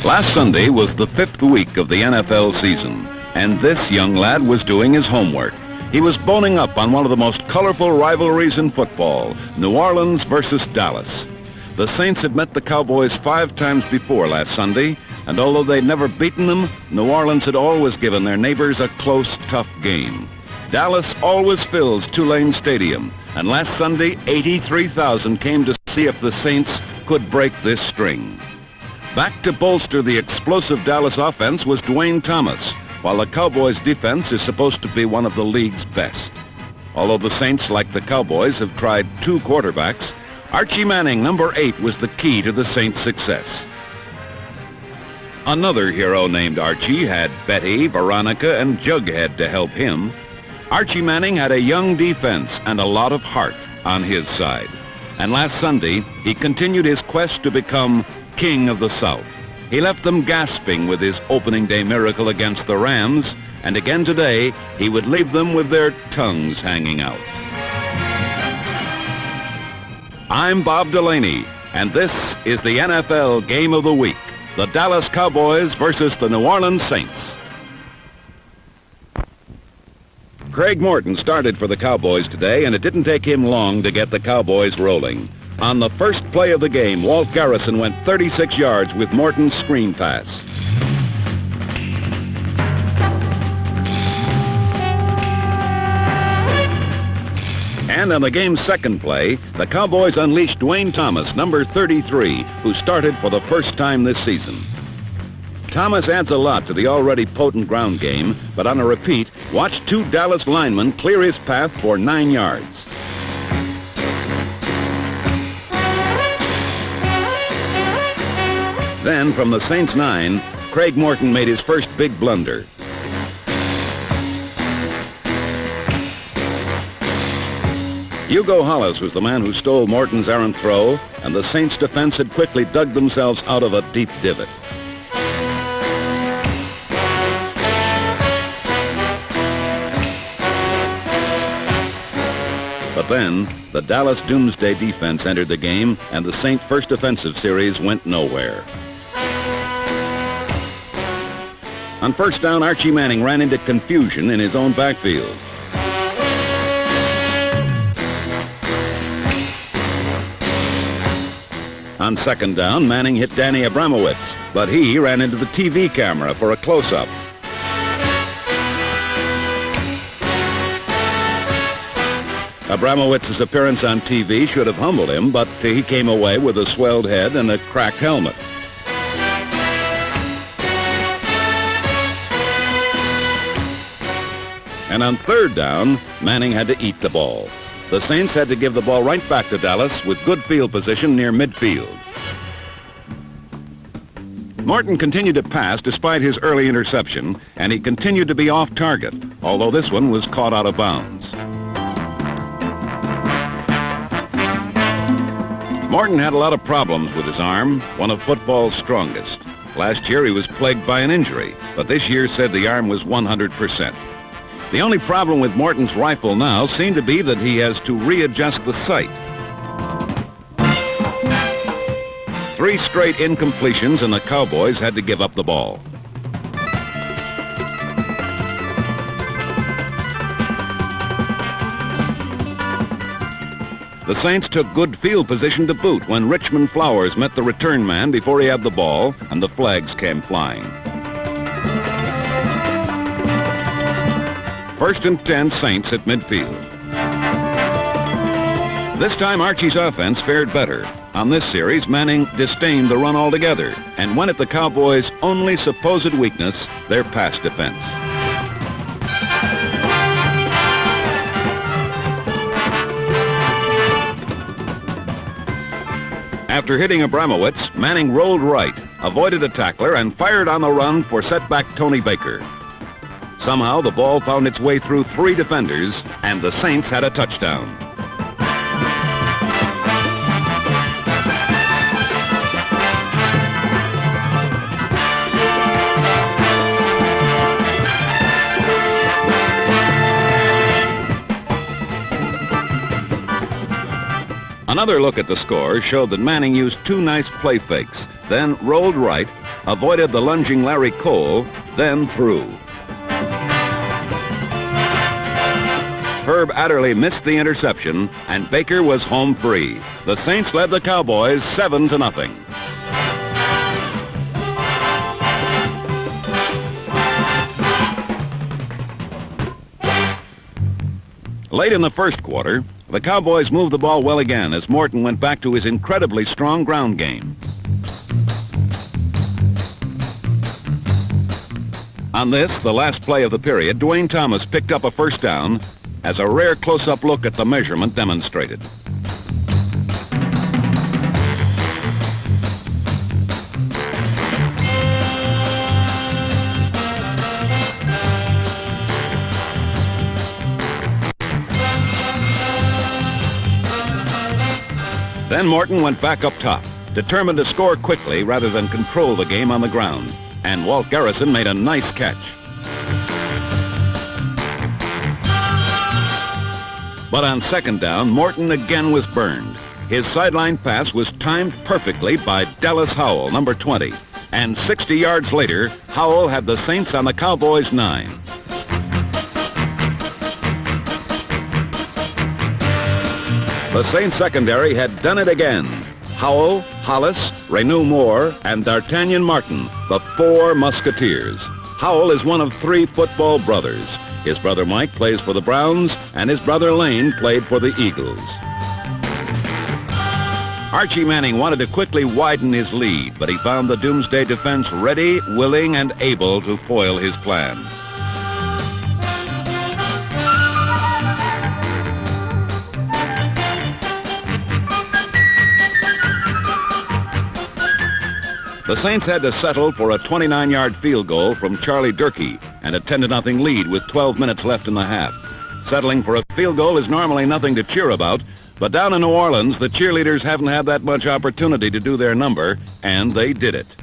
Last Sunday was the 5th week of the NFL season, and this young lad was doing his homework. He was boning up on one of the most colorful rivalries in football, New Orleans versus Dallas. The Saints had met the Cowboys 5 times before last Sunday, and although they'd never beaten them, New Orleans had always given their neighbors a close, tough game. Dallas always fills Tulane Stadium, and last Sunday, 83,000 came to see if the Saints could break this string. Back to bolster the explosive Dallas offense was Dwayne Thomas, while the Cowboys' defense is supposed to be one of the league's best. Although the Saints, like the Cowboys, have tried 2 quarterbacks, Archie Manning, number 8, was the key to the Saints' success. Another hero named Archie had Betty, Veronica, and Jughead to help him. Archie Manning had a young defense and a lot of heart on his side. And last Sunday, he continued his quest to become King of the South. He left them gasping with his opening day miracle against the Rams, and again today, he would leave them with their tongues hanging out. I'm Bob Delaney, and this is the NFL Game of the Week, the Dallas Cowboys versus the New Orleans Saints. Craig Morton started for the Cowboys today, and it didn't take him long to get the Cowboys rolling. On the first play of the game, Walt Garrison went 36 yards with Morton's screen pass. And on the game's second play, the Cowboys unleashed Dwayne Thomas, number 33, who started for the first time this season. Thomas adds a lot to the already potent ground game, but on a repeat, watch 2 Dallas linemen clear his path for 9 yards. Then, from the Saints' 9, Craig Morton made his first big blunder. Hugo Hollis was the man who stole Morton's errant throw, and the Saints' defense had quickly dug themselves out of a deep divot. But then, the Dallas Doomsday defense entered the game, and the Saints' first offensive series went nowhere. On first down, Archie Manning ran into confusion in his own backfield. On second down, Manning hit Danny Abramowitz, but he ran into the TV camera for a close-up. Abramowitz's appearance on TV should have humbled him, but he came away with a swelled head and a cracked helmet. And on third down, Manning had to eat the ball. The Saints had to give the ball right back to Dallas with good field position near midfield. Morton continued to pass despite his early interception, and he continued to be off target, although this one was caught out of bounds. Morton had a lot of problems with his arm, one of football's strongest. Last year he was plagued by an injury, but this year said the arm was 100%. The only problem with Morton's rifle now seemed to be that he has to readjust the sight. 3 straight incompletions, and the Cowboys had to give up the ball. The Saints took good field position to boot when Richmond Flowers met the return man before he had the ball, and the flags came flying. First and 10, Saints at midfield. This time, Archie's offense fared better. On this series, Manning disdained the run altogether and went at the Cowboys' only supposed weakness, their pass defense. After hitting Abramowitz, Manning rolled right, avoided a tackler, and fired on the run for setback Tony Baker. Somehow, the ball found its way through 3 defenders, and the Saints had a touchdown. Another look at the score showed that Manning used 2 nice play fakes, then rolled right, avoided the lunging Larry Cole, then threw. Herb Adderley missed the interception, and Baker was home free. The Saints led the Cowboys 7-0. Late in the first quarter, the Cowboys moved the ball well again as Morton went back to his incredibly strong ground game. On this, the last play of the period, Dwayne Thomas picked up a first down, as a rare close-up look at the measurement demonstrated. Then Morton went back up top, determined to score quickly rather than control the game on the ground. And Walt Garrison made a nice catch. But on second down, Morton again was burned. His sideline pass was timed perfectly by Dallas Howell, number 20. And 60 yards later, Howell had the Saints on the Cowboys' 9. The Saints secondary had done it again. Howell, Hollis, Renew Moore, and D'Artagnan Martin, the 4 Musketeers. Howell is one of 3 football brothers. His brother Mike plays for the Browns, and his brother Lane played for the Eagles. Archie Manning wanted to quickly widen his lead, but he found the Doomsday defense ready, willing, and able to foil his plan. The Saints had to settle for a 29-yard field goal from Charlie Durkee and a 10-0 lead with 12 minutes left in the half. Settling for a field goal is normally nothing to cheer about, but down in New Orleans, the cheerleaders haven't had that much opportunity to do their number, and they did it.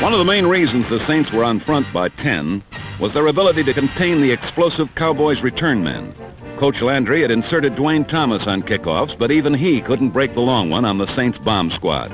One of the main reasons the Saints were on front by 10 was their ability to contain the explosive Cowboys return men. Coach Landry had inserted Dwayne Thomas on kickoffs, but even he couldn't break the long one on the Saints bomb squad.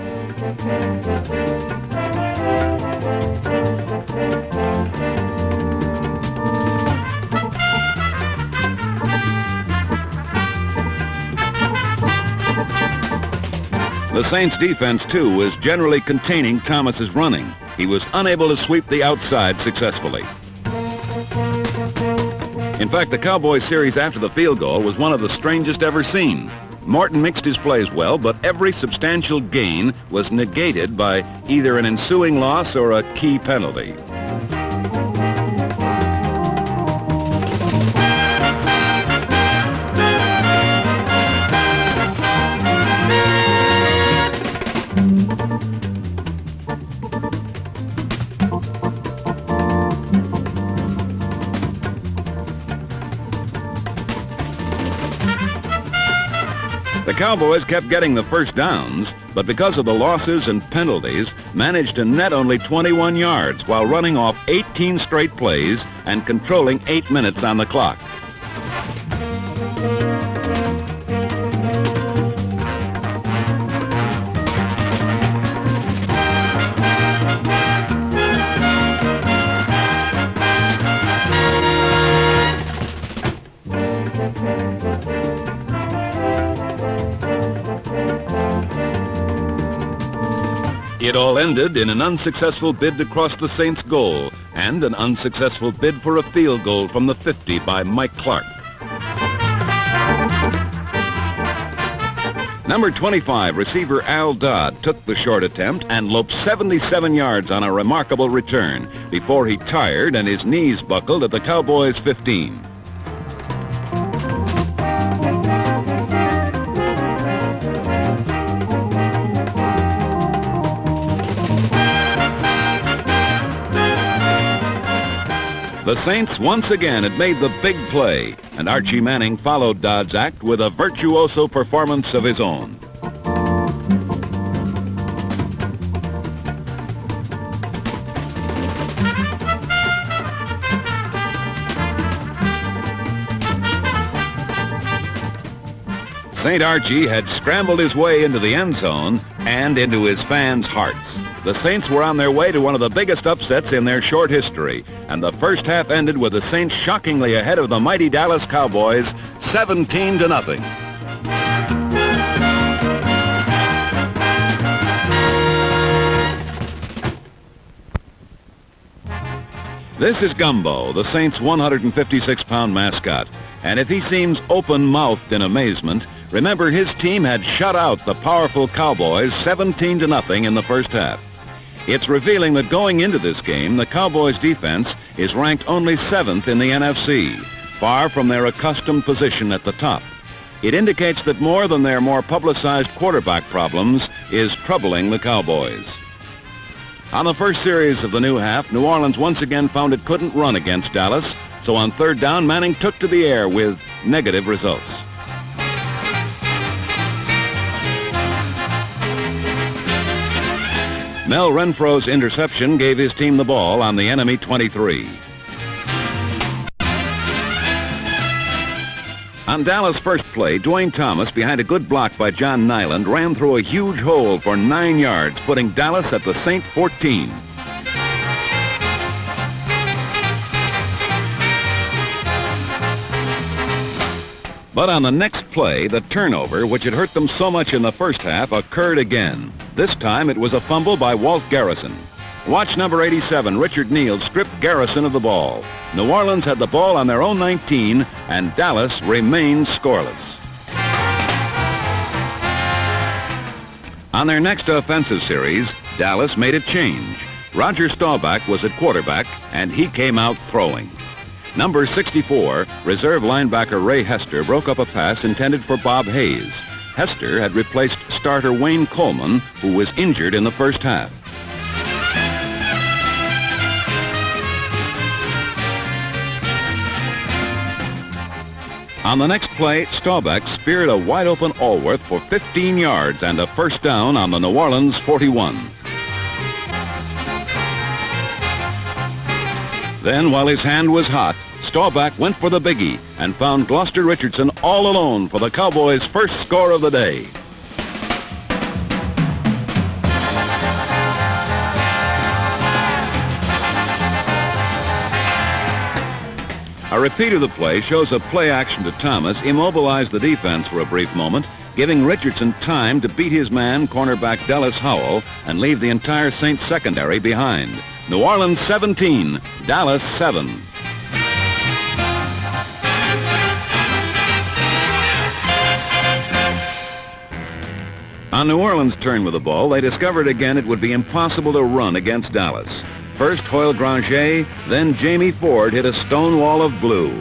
The Saints defense, too, was generally containing Thomas's running. He was unable to sweep the outside successfully. In fact, the Cowboys series after the field goal was one of the strangest ever seen. Morton mixed his plays well, but every substantial gain was negated by either an ensuing loss or a key penalty. The Cowboys kept getting the first downs, but because of the losses and penalties, managed to net only 21 yards while running off 18 straight plays and controlling 8 minutes on the clock. It all ended in an unsuccessful bid to cross the Saints' goal and an unsuccessful bid for a field goal from the 50 by Mike Clark. Number 25, receiver Al Dodd, took the short attempt and loped 77 yards on a remarkable return before he tired and his knees buckled at the Cowboys' 15. The Saints once again had made the big play, and Archie Manning followed Dodd's act with a virtuoso performance of his own. St. Archie had scrambled his way into the end zone and into his fans' hearts. The Saints were on their way to one of the biggest upsets in their short history, and the first half ended with the Saints shockingly ahead of the mighty Dallas Cowboys, 17-0. This is Gumbo, the Saints' 156-pound mascot. And if he seems open-mouthed in amazement, remember his team had shut out the powerful Cowboys 17-0 in the first half. It's revealing that going into this game, the Cowboys' defense is ranked only 7th in the NFC, far from their accustomed position at the top. It indicates that more than their more publicized quarterback problems is troubling the Cowboys. On the first series of the new half, New Orleans once again found it couldn't run against Dallas, so on third down, Manning took to the air with negative results. Mel Renfro's interception gave his team the ball on the enemy 23. On Dallas' first play, Dwayne Thomas, behind a good block by John Nyland, ran through a huge hole for 9 yards, putting Dallas at the Saint 14. But on the next play, the turnover, which had hurt them so much in the first half, occurred again. This time it was a fumble by Walt Garrison. Watch number 87, Richard Neal, strip Garrison of the ball. New Orleans had the ball on their own 19, and Dallas remained scoreless. On their next offensive series, Dallas made a change. Roger Staubach was at quarterback, and he came out throwing. Number 64, reserve linebacker Ray Hester, broke up a pass intended for Bob Hayes. Hester had replaced starter Wayne Coleman, who was injured in the first half. On the next play, Staubach speared a wide-open Allworth for 15 yards and a first down on the New Orleans 41. Then, while his hand was hot, Staubach went for the biggie and found Gloucester Richardson all alone for the Cowboys' first score of the day. A repeat of the play shows a play action to Thomas immobilized the defense for a brief moment, giving Richardson time to beat his man, cornerback Dallas Howell, and leave the entire Saints secondary behind. New Orleans 17, Dallas 7. On New Orleans' turn with the ball, they discovered again it would be impossible to run against Dallas. First, Hoyle Granger, then Jamie Ford hit a stone wall of blue.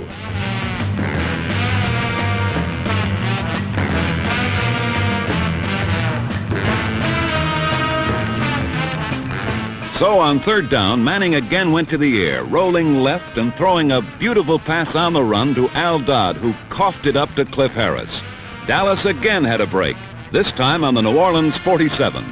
So on third down, Manning again went to the air, rolling left and throwing a beautiful pass on the run to Al Dodd, who coughed it up to Cliff Harris. Dallas again had a break, this time on the New Orleans 47.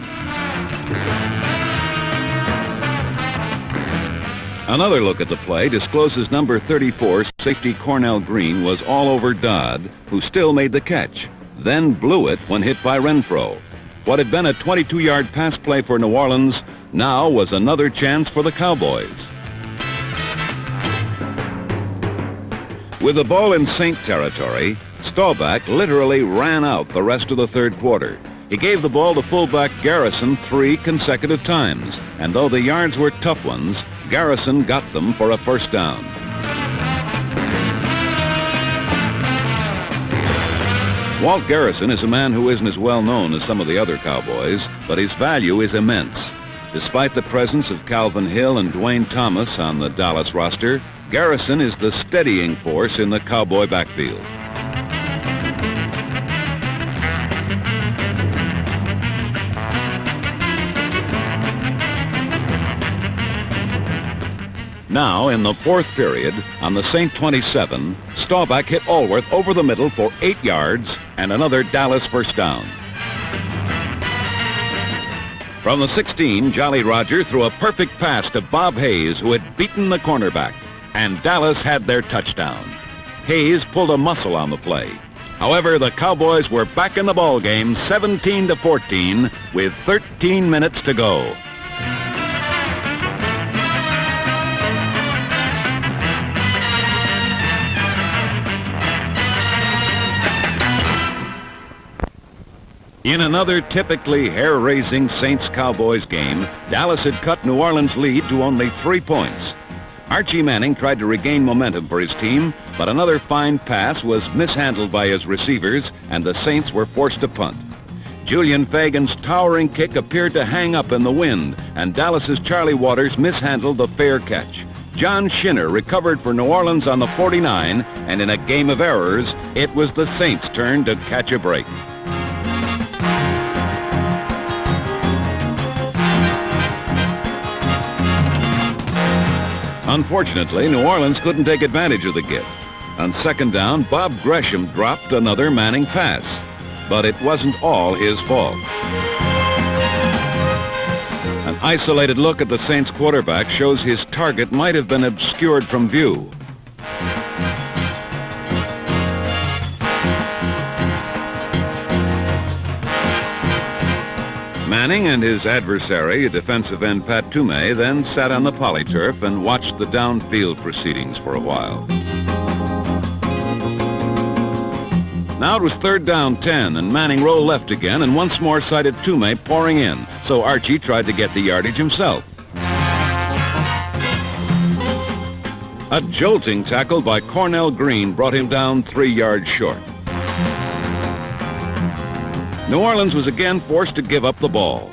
Another look at the play discloses number 34, safety Cornell Green, was all over Dodd, who still made the catch, then blew it when hit by Renfro. What had been a 22-yard pass play for New Orleans now was another chance for the Cowboys. With the ball in Saint territory, Staubach literally ran out the rest of the third quarter. He gave the ball to fullback Garrison 3 consecutive times, and though the yards were tough ones, Garrison got them for a first down. Walt Garrison is a man who isn't as well known as some of the other Cowboys, but his value is immense. Despite the presence of Calvin Hill and Dwayne Thomas on the Dallas roster, Garrison is the steadying force in the Cowboy backfield. Now, in the fourth period, on the Saint 27, Staubach hit Allworth over the middle for 8 yards and another Dallas first down. From the 16, Jolly Roger threw a perfect pass to Bob Hayes, who had beaten the cornerback, and Dallas had their touchdown. Hayes pulled a muscle on the play. However, the Cowboys were back in the ball game 17-14 with 13 minutes to go. In another typically hair-raising Saints-Cowboys game, Dallas had cut New Orleans' lead to only 3 points. Archie Manning tried to regain momentum for his team, but another fine pass was mishandled by his receivers, and the Saints were forced to punt. Julian Fagan's towering kick appeared to hang up in the wind, and Dallas's Charlie Waters mishandled the fair catch. John Schinner recovered for New Orleans on the 49, and in a game of errors, it was the Saints' turn to catch a break. Unfortunately, New Orleans couldn't take advantage of the gift. On second down, Bob Gresham dropped another Manning pass, but it wasn't all his fault. An isolated look at the Saints quarterback shows his target might have been obscured from view. Manning and his adversary, defensive end Pat Toomey, then sat on the polyturf and watched the downfield proceedings for a while. Now it was third down 10, and Manning rolled left again and once more sighted Toomey pouring in, so Archie tried to get the yardage himself. A jolting tackle by Cornell Green brought him down 3 yards short. New Orleans was again forced to give up the ball.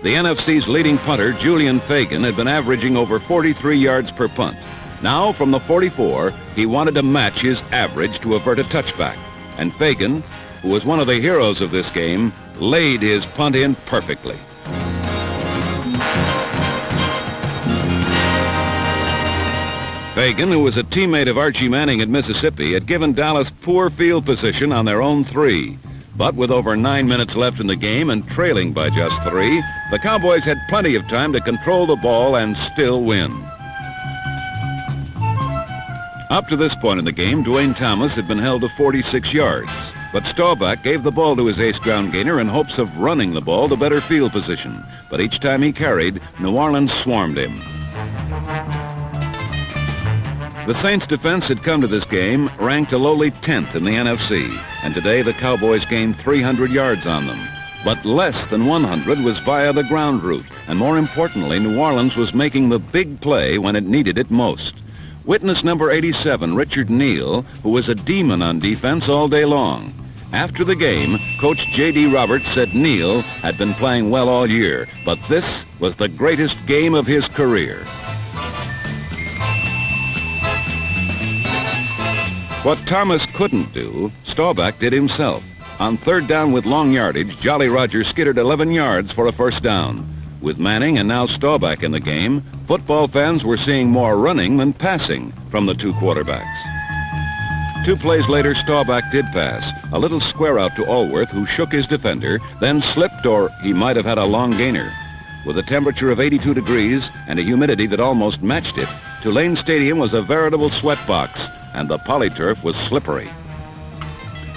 The NFC's leading punter, Julian Fagan, had been averaging over 43 yards per punt. Now, from the 44, he wanted to match his average to avert a touchback. And Fagan, who was one of the heroes of this game, laid his punt in perfectly. Fagan, who was a teammate of Archie Manning at Mississippi, had given Dallas poor field position on their own 3. But with over 9 minutes left in the game and trailing by just 3, the Cowboys had plenty of time to control the ball and still win. Up to this point in the game, Dwayne Thomas had been held to 46 yards. But Staubach gave the ball to his ace ground gainer in hopes of running the ball to better field position. But each time he carried, New Orleans swarmed him. The Saints' defense had come to this game ranked a lowly 10th in the NFC, and today the Cowboys gained 300 yards on them. But less than 100 was via the ground route, and more importantly, New Orleans was making the big play when it needed it most. Witness number 87, Richard Neal, who was a demon on defense all day long. After the game, Coach J.D. Roberts said Neal had been playing well all year, but this was the greatest game of his career. What Thomas couldn't do, Staubach did himself. On third down with long yardage, Jolly Roger skittered 11 yards for a first down. With Manning and now Staubach in the game, football fans were seeing more running than passing from the 2 quarterbacks. 2 plays later, Staubach did pass, a little square out to Allworth, who shook his defender, then slipped, or he might have had a long gainer. With a temperature of 82 degrees and a humidity that almost matched it, Tulane Stadium was a veritable sweatbox, and the polyturf was slippery.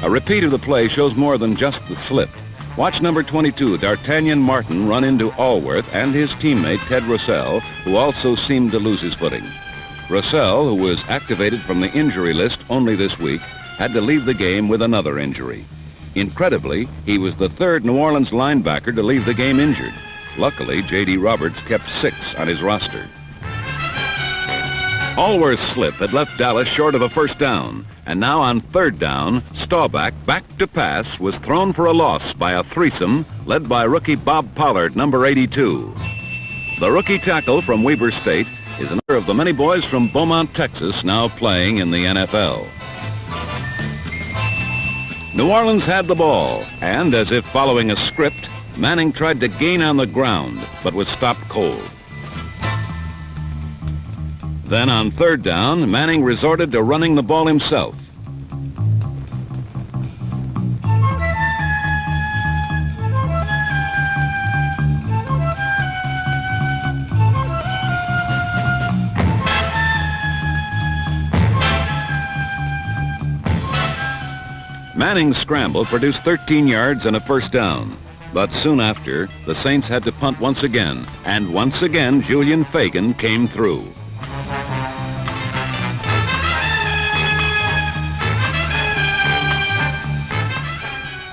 A repeat of the play shows more than just the slip. Watch number 22, D'Artagnan Martin, run into Allworth and his teammate Ted Russell, who also seemed to lose his footing. Russell, who was activated from the injury list only this week, had to leave the game with another injury. Incredibly, he was the 3rd New Orleans linebacker to leave the game injured. Luckily, J.D. Roberts kept 6 on his roster. Allworth's slip had left Dallas short of a first down, and now on third down, Staubach, back to pass, was thrown for a loss by a threesome led by rookie Bob Pollard, number 82. The rookie tackle from Weber State is another of the many boys from Beaumont, Texas, now playing in the NFL. New Orleans had the ball, and as if following a script, Manning tried to gain on the ground, but was stopped cold. Then on third down, Manning resorted to running the ball himself. Manning's scramble produced 13 yards and a first down. But soon after, the Saints had to punt once again, and once again Julian Fagan came through.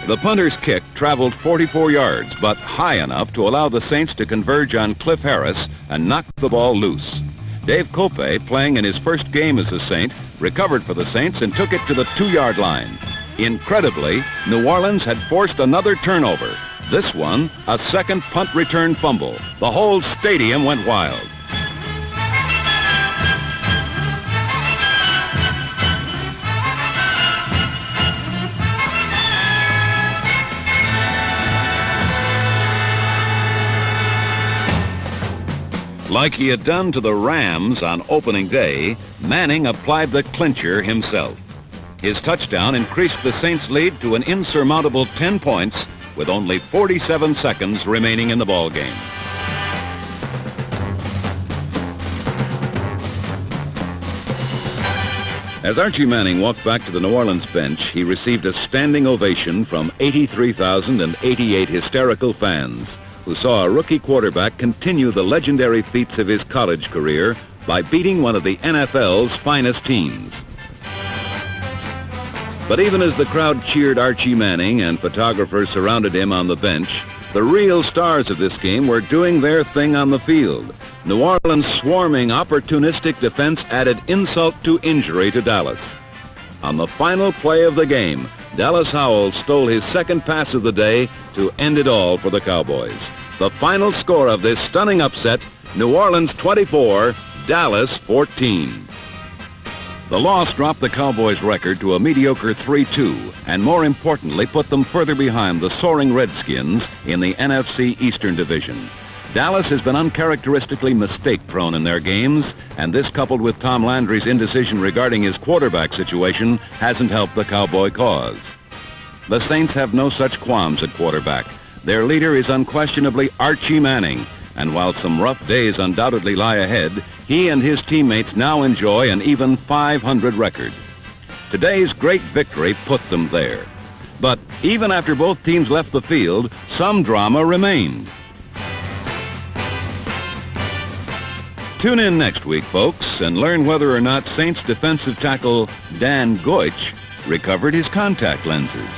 The punter's kick traveled 44 yards, but high enough to allow the Saints to converge on Cliff Harris and knock the ball loose. Dave Cope, playing in his first game as a Saint, recovered for the Saints and took it to the 2-yard line. Incredibly, New Orleans had forced another turnover. This one, a second punt return fumble. The whole stadium went wild. Like he had done to the Rams on opening day, Manning applied the clincher himself. His touchdown increased the Saints' lead to an insurmountable 10 points with only 47 seconds remaining in the ballgame. As Archie Manning walked back to the New Orleans bench, he received a standing ovation from 83,088 hysterical fans who saw a rookie quarterback continue the legendary feats of his college career by beating one of the NFL's finest teams. But even as the crowd cheered Archie Manning and photographers surrounded him on the bench, the real stars of this game were doing their thing on the field. New Orleans' swarming, opportunistic defense added insult to injury to Dallas. On the final play of the game, Dallas Howell stole his second pass of the day to end it all for the Cowboys. The final score of this stunning upset, New Orleans 24, Dallas 14. The loss dropped the Cowboys' record to a mediocre 3-2, and more importantly, put them further behind the soaring Redskins in the NFC Eastern Division. Dallas has been uncharacteristically mistake-prone in their games, and this, coupled with Tom Landry's indecision regarding his quarterback situation, hasn't helped the Cowboy cause. The Saints have no such qualms at quarterback. Their leader is unquestionably Archie Manning, and while some rough days undoubtedly lie ahead, he and his teammates now enjoy an even .500 record. Today's great victory put them there. But even after both teams left the field, some drama remained. Tune in next week, folks, and learn whether or not Saints defensive tackle Dan Goich recovered his contact lenses.